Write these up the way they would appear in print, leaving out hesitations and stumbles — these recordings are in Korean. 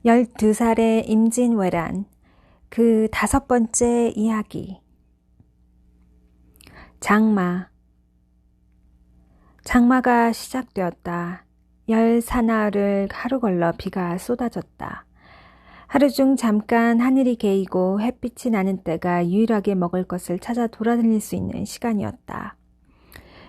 12살의 임진왜란, 그 5번째 이야기. 장마가 시작되었다. 열 사나흘을 하루 걸러 비가 쏟아졌다. 하루 중 잠깐 하늘이 개이고 햇빛이 나는 때가 유일하게 먹을 것을 찾아 돌아다닐 수 있는 시간이었다.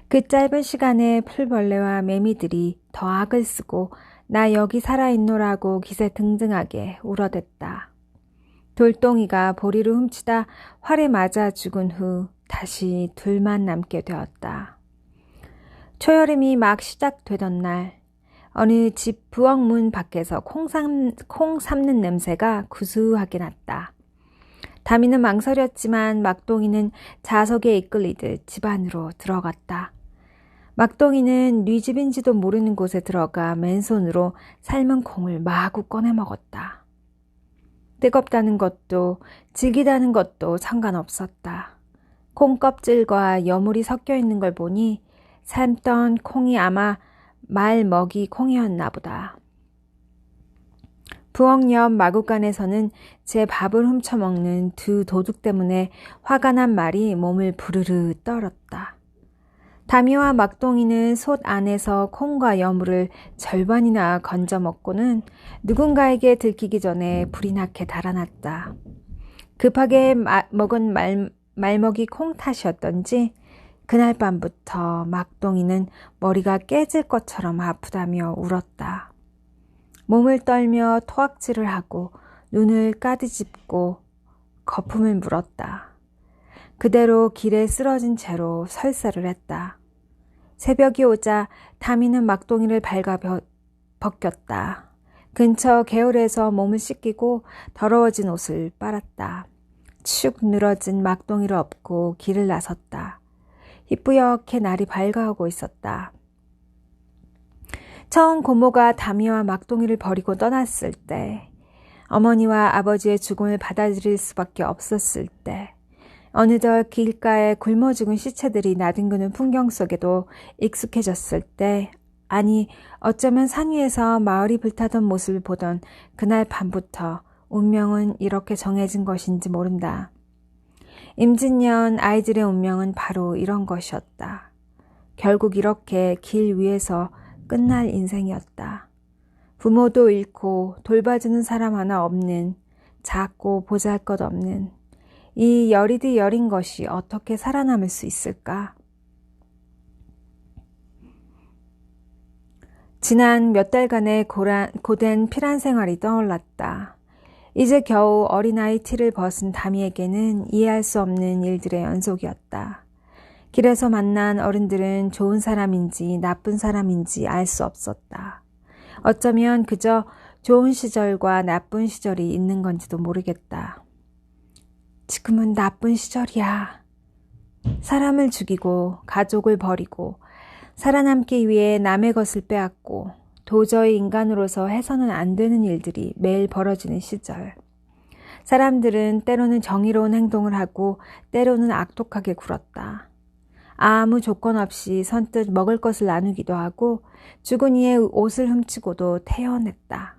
그 짧은 시간에 풀벌레와 매미들이 더 악을 쓰고 나 여기 살아있노라고 기세 등등하게 울어댔다. 돌덩이가 보리를 훔치다 활에 맞아 죽은 후 다시 둘만 남게 되었다. 초여름이 막 시작되던 날, 어느 집 부엌문 밖에서 콩 삶는 냄새가 구수하게 났다. 다미는 망설였지만 막동이는 자석에 이끌리듯 집 안으로 들어갔다. 막동이는 네 집인지도 모르는 곳에 들어가 맨손으로 삶은 콩을 마구 꺼내 먹었다. 뜨겁다는 것도 질기다는 것도 상관없었다. 콩 껍질과 여물이 섞여 있는 걸 보니 삶던 콩이 아마 말먹이 콩이었나 보다. 부엌 옆 마구간에서는 제 밥을 훔쳐먹는 두 도둑 때문에 화가 난 말이 몸을 부르르 떨었다. 다미와 막동이는 솥 안에서 콩과 여물을 절반이나 건져 먹고는 누군가에게 들키기 전에 불이 나게 달아났다. 급하게 먹은 말먹이 콩 탓이었던지 그날 밤부터 막동이는 머리가 깨질 것처럼 아프다며 울었다. 몸을 떨며 토악질을 하고 눈을 까디집고 거품을 물었다. 그대로 길에 쓰러진 채로 설사를 했다. 새벽이 오자 다미는 막동이를 발가 벗겼다. 근처 개울에서 몸을 씻기고 더러워진 옷을 빨았다. 축 늘어진 막동이를 업고 길을 나섰다. 희뿌옇게 날이 밝아오고 있었다. 처음 고모가 다미와 막동이를 버리고 떠났을 때, 어머니와 아버지의 죽음을 받아들일 수밖에 없었을 때, 어느덧 길가에 굶어 죽은 시체들이 나뒹구는 풍경 속에도 익숙해졌을 때, 아니 어쩌면 산 위에서 마을이 불타던 모습을 보던 그날 밤부터 운명은 이렇게 정해진 것인지 모른다. 임진년 아이들의 운명은 바로 이런 것이었다. 결국 이렇게 길 위에서 끝날 인생이었다. 부모도 잃고 돌봐주는 사람 하나 없는, 작고 보잘것없는 이 여리디 여린 것이 어떻게 살아남을 수 있을까? 지난 몇 달간의 고된 피란 생활이 떠올랐다. 이제 겨우 어린아이 티를 벗은 다미에게는 이해할 수 없는 일들의 연속이었다. 길에서 만난 어른들은 좋은 사람인지 나쁜 사람인지 알 수 없었다. 어쩌면 그저 좋은 시절과 나쁜 시절이 있는 건지도 모르겠다. 지금은 나쁜 시절이야. 사람을 죽이고 가족을 버리고 살아남기 위해 남의 것을 빼앗고 도저히 인간으로서 해서는 안 되는 일들이 매일 벌어지는 시절. 사람들은 때로는 정의로운 행동을 하고 때로는 악독하게 굴었다. 아무 조건 없이 선뜻 먹을 것을 나누기도 하고 죽은 이의 옷을 훔치고도 태어냈다.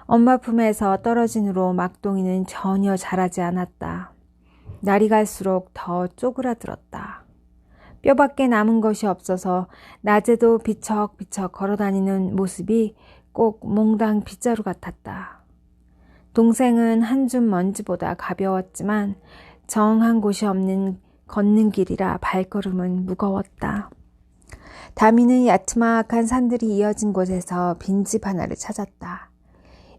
엄마 품에서 떨어진 후로 막동이는 전혀 자라지 않았다. 날이 갈수록 더 쪼그라들었다. 뼈밖에 남은 것이 없어서 낮에도 비척비척 걸어다니는 모습이 꼭 몽당 빗자루 같았다. 동생은 한 줌 먼지보다 가벼웠지만 정한 곳이 없는 걷는 길이라 발걸음은 무거웠다. 다미는 야트막한 산들이 이어진 곳에서 빈집 하나를 찾았다.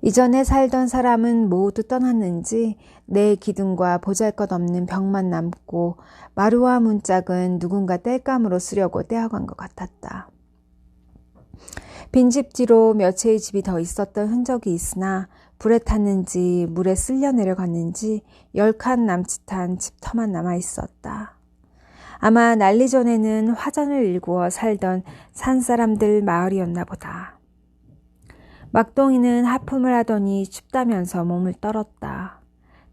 이전에 살던 사람은 모두 떠났는지 내 기둥과 보잘것없는 벽만 남고 마루와 문짝은 누군가 땔감으로 쓰려고 떼어간 것 같았다. 빈집 뒤로 몇 채의 집이 더 있었던 흔적이 있으나 불에 탔는지 물에 쓸려 내려갔는지 10칸 남짓한 집터만 남아있었다. 아마 난리 전에는 화전을 일구어 살던 산사람들 마을이었나 보다. 막동이는 하품을 하더니 춥다면서 몸을 떨었다.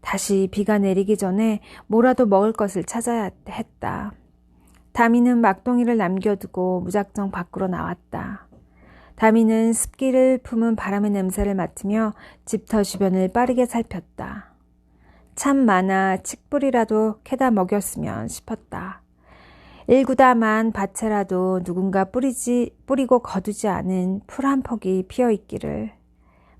다시 비가 내리기 전에 뭐라도 먹을 것을 찾아야 했다. 다미는 막동이를 남겨두고 무작정 밖으로 나왔다. 다미는 습기를 품은 바람의 냄새를 맡으며 집터 주변을 빠르게 살폈다. 참 많아 칡뿌리라도 캐다 먹였으면 싶었다. 일구다만 밭에라도 누군가 뿌리고 거두지 않은 풀 한 폭이 피어있기를.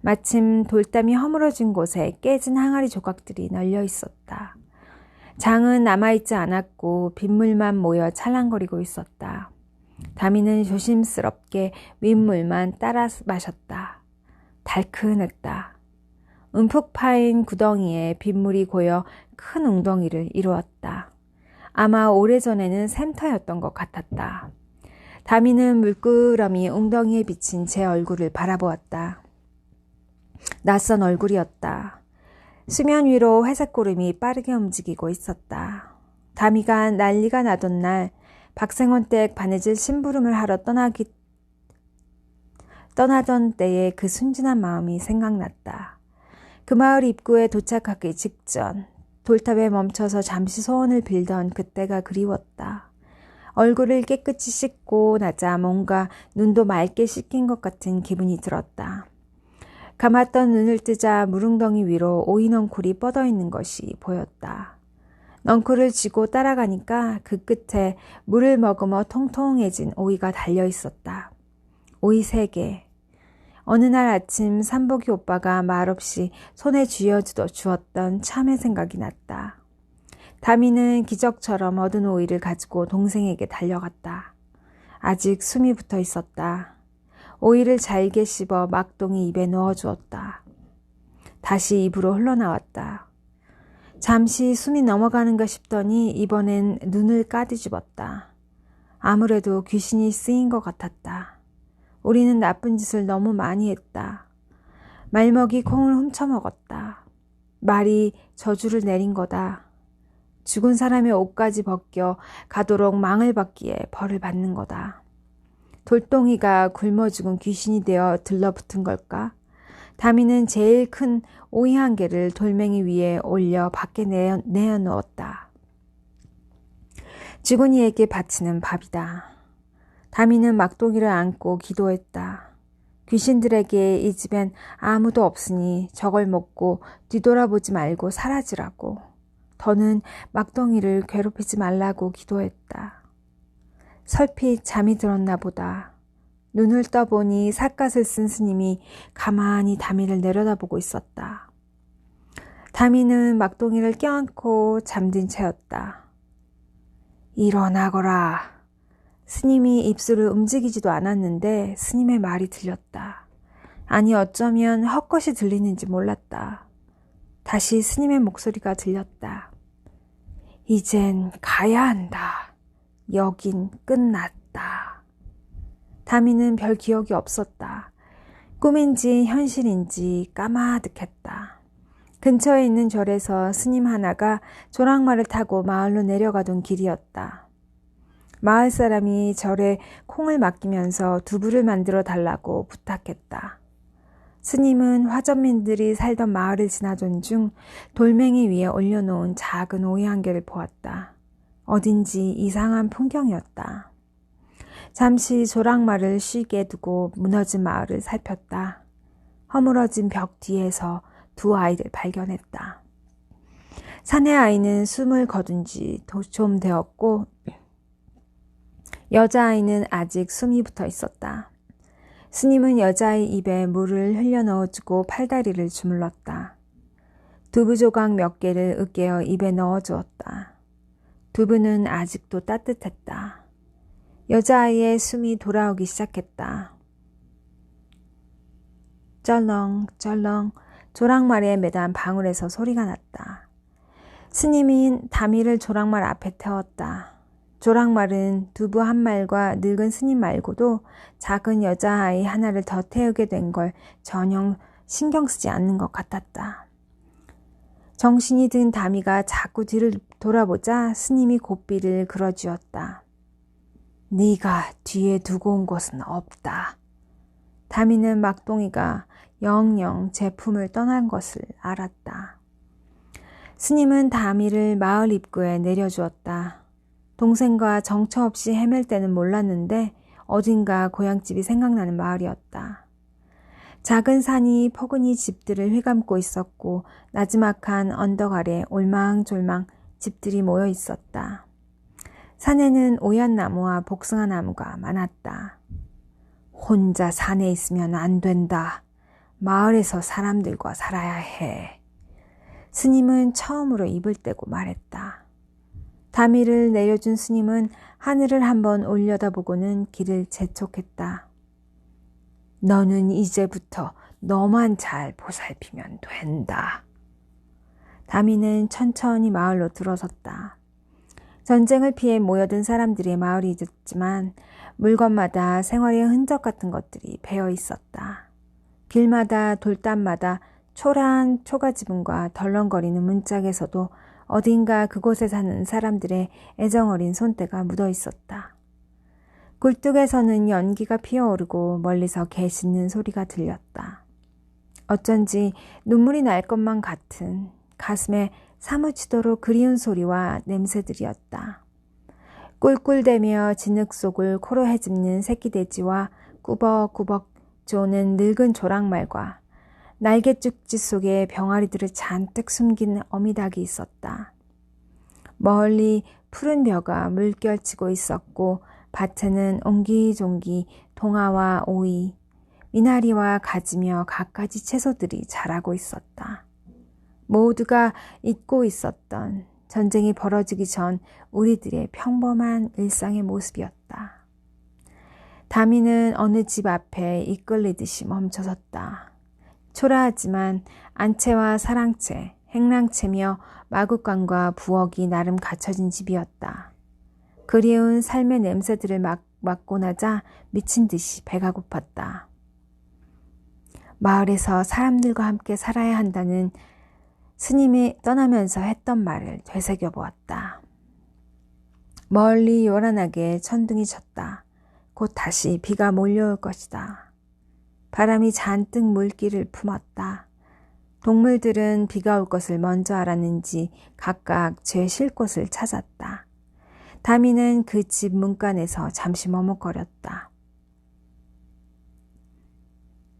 마침 돌담이 허물어진 곳에 깨진 항아리 조각들이 널려 있었다. 장은 남아있지 않았고 빗물만 모여 찰랑거리고 있었다. 다미는 조심스럽게 윗물만 따라 마셨다. 달큰했다. 움푹 파인 구덩이에 빗물이 고여 큰 웅덩이를 이루었다. 아마 오래전에는 샘터였던 것 같았다. 다미는 물끄러미 웅덩이에 비친 제 얼굴을 바라보았다. 낯선 얼굴이었다. 수면 위로 회색구름이 빠르게 움직이고 있었다. 다미가 난리가 나던 날 박생원댁 바느질 심부름을 하러 떠나던 때의 그 순진한 마음이 생각났다. 그 마을 입구에 도착하기 직전 돌탑에 멈춰서 잠시 소원을 빌던 그때가 그리웠다. 얼굴을 깨끗이 씻고 나자 뭔가 눈도 맑게 씻긴 것 같은 기분이 들었다. 감았던 눈을 뜨자 무릉덩이 위로 오이 넝쿨이 뻗어 있는 것이 보였다. 넝쿨을 쥐고 따라가니까 그 끝에 물을 머금어 통통해진 오이가 달려 있었다. 오이 3개. 어느 날 아침 삼복이 오빠가 말없이 손에 쥐어주었던 참의 생각이 났다. 다미는 기적처럼 얻은 오이를 가지고 동생에게 달려갔다. 아직 숨이 붙어 있었다. 오이를 잘게 씹어 막동이 입에 넣어주었다. 다시 입으로 흘러나왔다. 잠시 숨이 넘어가는가 싶더니 이번엔 눈을 까뒤집었다. 아무래도 귀신이 쓰인 것 같았다. 우리는 나쁜 짓을 너무 많이 했다. 말먹이 콩을 훔쳐먹었다. 말이 저주를 내린 거다. 죽은 사람의 옷까지 벗겨 가도록 망을 받기에 벌을 받는 거다. 돌덩이가 굶어 죽은 귀신이 되어 들러붙은 걸까? 다미는 제일 큰 오이 1개를 돌멩이 위에 올려 밖에 내어놓았다. 죽은 이에게 바치는 밥이다. 다미는 막동이를 안고 기도했다. 귀신들에게 이 집엔 아무도 없으니 저걸 먹고 뒤돌아보지 말고 사라지라고. 더는 막동이를 괴롭히지 말라고 기도했다. 설핏 잠이 들었나 보다. 눈을 떠보니 삿갓을 쓴 스님이 가만히 다미를 내려다보고 있었다. 다미는 막동이를 껴안고 잠든 채였다. 일어나거라. 스님이 입술을 움직이지도 않았는데 스님의 말이 들렸다. 아니 어쩌면 헛것이 들리는지 몰랐다. 다시 스님의 목소리가 들렸다. 이젠 가야 한다. 여긴 끝났다. 다미는 별 기억이 없었다. 꿈인지 현실인지 까마득했다. 근처에 있는 절에서 스님 하나가 조랑말을 타고 마을로 내려가던 길이었다. 마을 사람이 절에 콩을 맡기면서 두부를 만들어 달라고 부탁했다. 스님은 화전민들이 살던 마을을 지나던 중 돌멩이 위에 올려놓은 작은 오이 1개를 보았다. 어딘지 이상한 풍경이었다. 잠시 조랑말을 쉬게 두고 무너진 마을을 살폈다. 허물어진 벽 뒤에서 2 아이를 발견했다. 사내 아이는 숨을 거둔 지 좀 되었고 여자아이는 아직 숨이 붙어 있었다. 스님은 여자아이 입에 물을 흘려 넣어주고 팔다리를 주물렀다. 두부 조각 몇 개를 으깨어 입에 넣어주었다. 두부는 아직도 따뜻했다. 여자아이의 숨이 돌아오기 시작했다. 쩔렁쩔렁 조랑말에 매단 방울에서 소리가 났다. 스님이 다미를 조랑말 앞에 태웠다. 조랑말은 두부 1말과 늙은 스님 말고도 작은 여자아이 하나를 더 태우게 된 걸 전혀 신경 쓰지 않는 것 같았다. 정신이 든 다미가 자꾸 뒤를 돌아보자 스님이 고삐를 그어쥐었다. 네가 뒤에 두고 온 것은 없다. 다미는 막동이가 영영 제품을 떠난 것을 알았다. 스님은 다미를 마을 입구에 내려주었다. 동생과 정처 없이 헤맬 때는 몰랐는데 어딘가 고향집이 생각나는 마을이었다. 작은 산이 포근히 집들을 휘감고 있었고 나지막한 언덕 아래 올망졸망 집들이 모여 있었다. 산에는 오얏나무와 복숭아나무가 많았다. 혼자 산에 있으면 안 된다. 마을에서 사람들과 살아야 해. 스님은 처음으로 입을 떼고 말했다. 다미를 내려준 스님은 하늘을 한번 올려다보고는 길을 재촉했다. 너는 이제부터 너만 잘 보살피면 된다. 다미는 천천히 마을로 들어섰다. 전쟁을 피해 모여든 사람들의 마을이었지만 물건마다 생활의 흔적 같은 것들이 배어 있었다. 길마다 돌담마다 초라한 초가지붕과 덜렁거리는 문짝에서도 어딘가 그곳에 사는 사람들의 애정어린 손때가 묻어 있었다. 굴뚝에서는 연기가 피어오르고 멀리서 개 짖는 소리가 들렸다. 어쩐지 눈물이 날 것만 같은 가슴에 사무치도록 그리운 소리와 냄새들이었다. 꿀꿀대며 진흙 속을 코로 헤집는 새끼돼지와 꾸벅꾸벅 조는 늙은 조랑말과 날개죽지 속에 병아리들을 잔뜩 숨긴 어미닭이 있었다. 멀리 푸른 벼가 물결치고 있었고 밭에는 옹기종기 동아와 오이, 미나리와 가지며 갖가지 채소들이 자라고 있었다. 모두가 잊고 있었던 전쟁이 벌어지기 전 우리들의 평범한 일상의 모습이었다. 다미는 어느 집 앞에 이끌리듯이 멈춰섰다. 초라하지만 안채와 사랑채, 행랑채며 마구간과 부엌이 나름 갖춰진 집이었다. 그리운 삶의 냄새들을 맡고 나자 미친 듯이 배가 고팠다. 마을에서 사람들과 함께 살아야 한다는 스님이 떠나면서 했던 말을 되새겨보았다. 멀리 요란하게 천둥이 쳤다. 곧 다시 비가 몰려올 것이다. 바람이 잔뜩 물기를 품었다. 동물들은 비가 올 것을 먼저 알았는지 각각 제 쉴 곳을 찾았다. 다미는 그 집 문간에서 잠시 머뭇거렸다.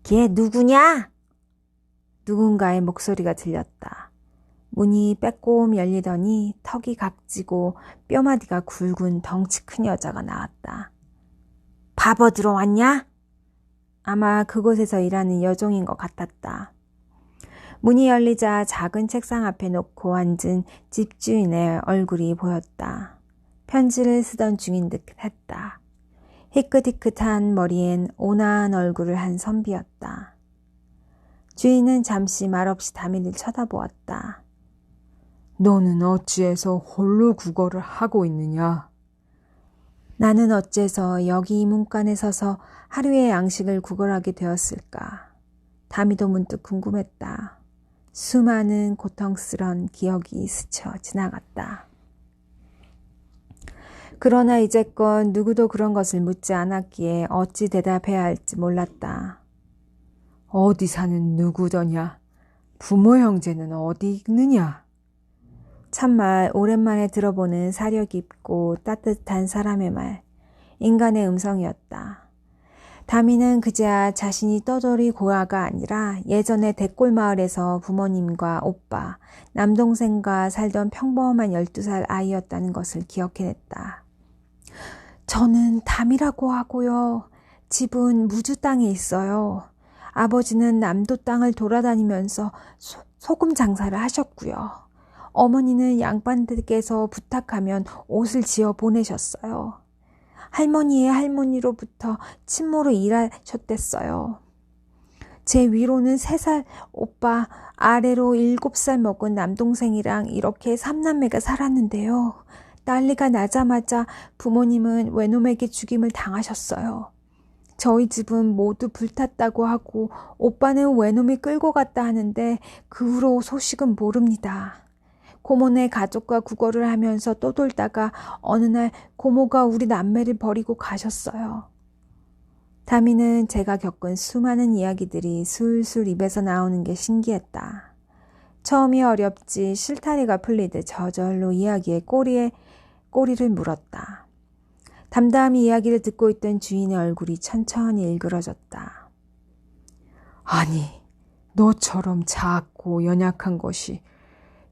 걔 누구냐? 누군가의 목소리가 들렸다. 문이 빼꼼 열리더니 턱이 각지고 뼈마디가 굵은 덩치 큰 여자가 나왔다. 바보 들어왔냐? 아마 그곳에서 일하는 여종인 것 같았다. 문이 열리자 작은 책상 앞에 놓고 앉은 집주인의 얼굴이 보였다. 편지를 쓰던 중인 듯 했다. 희끗희끗한 머리엔 온화한 얼굴을 한 선비였다. 주인은 잠시 말없이 다미를 쳐다보았다. 너는 어찌해서 홀로 국어를 하고 있느냐? 나는 어째서 여기 이 문간에 서서 하루의 양식을 구걸하게 되었을까? 다미도 문득 궁금했다. 수많은 고통스런 기억이 스쳐 지나갔다. 그러나 이제껏 누구도 그런 것을 묻지 않았기에 어찌 대답해야 할지 몰랐다. 어디 사는 누구더냐? 부모 형제는 어디 있느냐? 참말 오랜만에 들어보는 사려 깊고 따뜻한 사람의 말, 인간의 음성이었다. 다미는 그제야 자신이 떠돌이 고아가 아니라 예전에 대골마을에서 부모님과 오빠, 남동생과 살던 평범한 12살 아이였다는 것을 기억해냈다. 저는 담이라고 하고요. 집은 무주 땅에 있어요. 아버지는 남도 땅을 돌아다니면서 소금 장사를 하셨고요. 어머니는 양반들께서 부탁하면 옷을 지어 보내셨어요. 할머니의 할머니로부터 친모로 일하셨댔어요. 제 위로는 3살 오빠, 아래로 7살 먹은 남동생이랑 이렇게 3남매가 살았는데요. 난리가 나자마자 부모님은 외놈에게 죽임을 당하셨어요. 저희 집은 모두 불탔다고 하고 오빠는 외놈이 끌고 갔다 하는데 그 후로 소식은 모릅니다. 고모네 가족과 구걸을 하면서 떠돌다가 어느 날 고모가 우리 남매를 버리고 가셨어요. 다미는 제가 겪은 수많은 이야기들이 술술 입에서 나오는 게 신기했다. 처음이 어렵지 실타래가 풀리듯 저절로 이야기의 꼬리를 물었다. 담담히 이야기를 듣고 있던 주인의 얼굴이 천천히 일그러졌다. 아니, 너처럼 작고 연약한 것이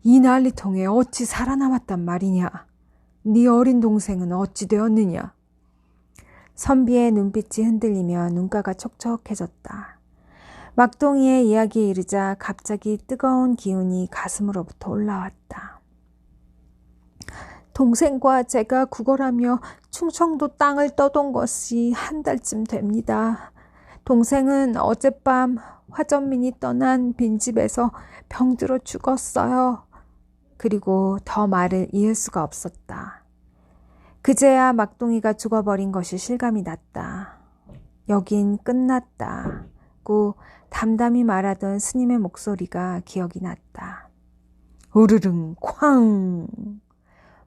이 난리통에 어찌 살아남았단 말이냐? 네 어린 동생은 어찌 되었느냐? 선비의 눈빛이 흔들리며 눈가가 촉촉해졌다. 막동이의 이야기에 이르자 갑자기 뜨거운 기운이 가슴으로부터 올라왔다. 동생과 제가 구걸하며 충청도 땅을 떠돈 것이 한 달쯤 됩니다. 동생은 어젯밤 화전민이 떠난 빈집에서 병들어 죽었어요. 그리고 더 말을 이을 수가 없었다. 그제야 막동이가 죽어버린 것이 실감이 났다. 여긴 끝났다고 담담히 말하던 스님의 목소리가 기억이 났다. 우르릉 쾅!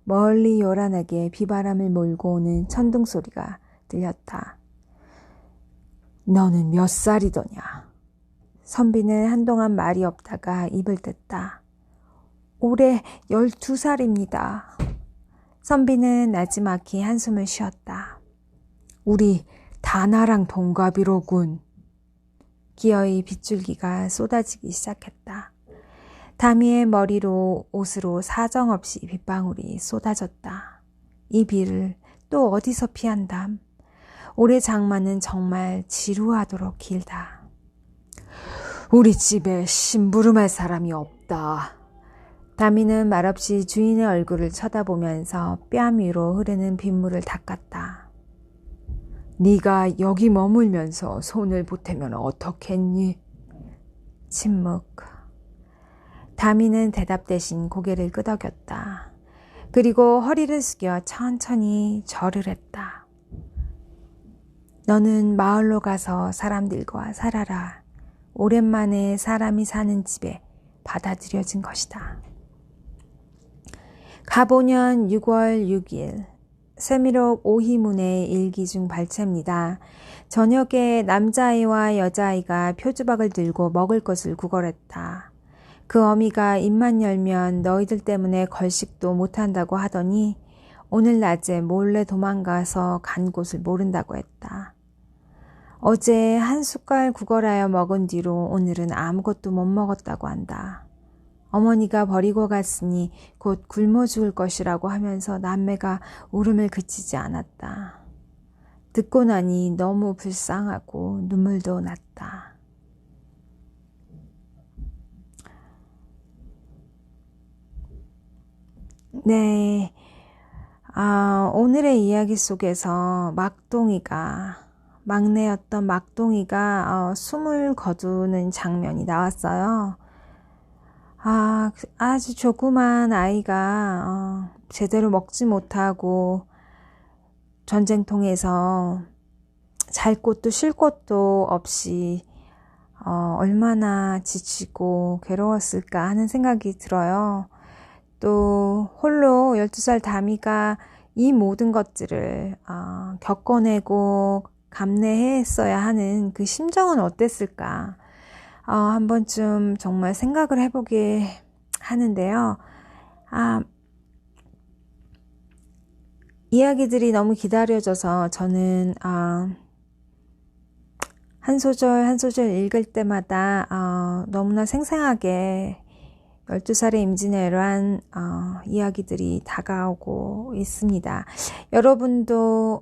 멀리 요란하게 비바람을 몰고 오는 천둥 소리가 들렸다. 너는 몇 살이더냐? 선비는 한동안 말이 없다가 입을 뗐다. 올해 12살입니다. 선비는 나지막히 한숨을 쉬었다. 우리 다나랑 동갑이로군. 기어이 빗줄기가 쏟아지기 시작했다. 다미의 머리로 옷으로 사정없이 빗방울이 쏟아졌다. 이 비를 또 어디서 피한담. 올해 장마는 정말 지루하도록 길다. 우리 집에 심부름할 사람이 없다. 다미는 말없이 주인의 얼굴을 쳐다보면서 뺨 위로 흐르는 빗물을 닦았다. 네가 여기 머물면서 손을 보태면 어떻겠니? 침묵. 다미는 대답 대신 고개를 끄덕였다. 그리고 허리를 숙여 천천히 절을 했다. 너는 마을로 가서 사람들과 살아라. 오랜만에 사람이 사는 집에 받아들여진 것이다. 가보년 6월 6일 세미록 오희문의 일기 중 발췌입니다. 저녁에 남자아이와 여자아이가 표주박을 들고 먹을 것을 구걸했다. 그 어미가 입만 열면 너희들 때문에 걸식도 못한다고 하더니 오늘 낮에 몰래 도망가서 간 곳을 모른다고 했다. 어제 한 숟갈 구걸하여 먹은 뒤로 오늘은 아무것도 못 먹었다고 한다. 어머니가 버리고 갔으니 곧 굶어 죽을 것이라고 하면서 남매가 울음을 그치지 않았다. 듣고 나니 너무 불쌍하고 눈물도 났다. 네, 오늘의 이야기 속에서 막내였던 막동이가 숨을 거두는 장면이 나왔어요. 아주 조그만 아이가 제대로 먹지 못하고 전쟁통에서 잘 곳도 쉴 곳도 없이 얼마나 지치고 괴로웠을까 하는 생각이 들어요. 또 홀로 12살 다미가 이 모든 것들을 겪어내고 감내했어야 하는 그 심정은 어땠을까? 한 번쯤 정말 생각을 해보게 하는데요. 이야기들이 너무 기다려져서 저는 한 소절 한 소절 읽을 때마다 너무나 생생하게 12살의 임진왜란 이야기들이 다가오고 있습니다. 여러분도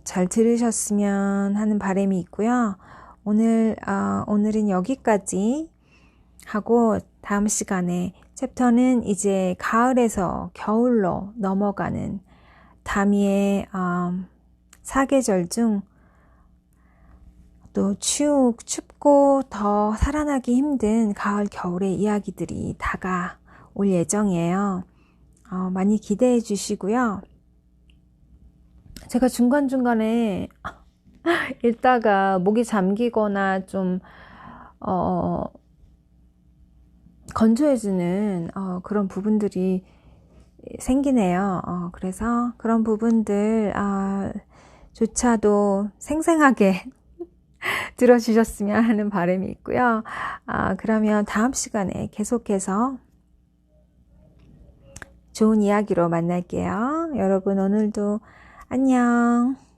잘 들으셨으면 하는 바람이 있고요. 오늘은 여기까지 하고 다음 시간에 챕터는 이제 가을에서 겨울로 넘어가는 다미의 사계절 중 또 춥고 더 살아나기 힘든 가을 겨울의 이야기들이 다가올 예정이에요. 많이 기대해 주시고요. 제가 중간중간에 읽다가 목이 잠기거나 좀 건조해지는 그런 부분들이 생기네요. 그래서 그런 부분들 조차도 생생하게 들어주셨으면 하는 바람이 있고요. 그러면 다음 시간에 계속해서 좋은 이야기로 만날게요. 여러분 오늘도 안녕.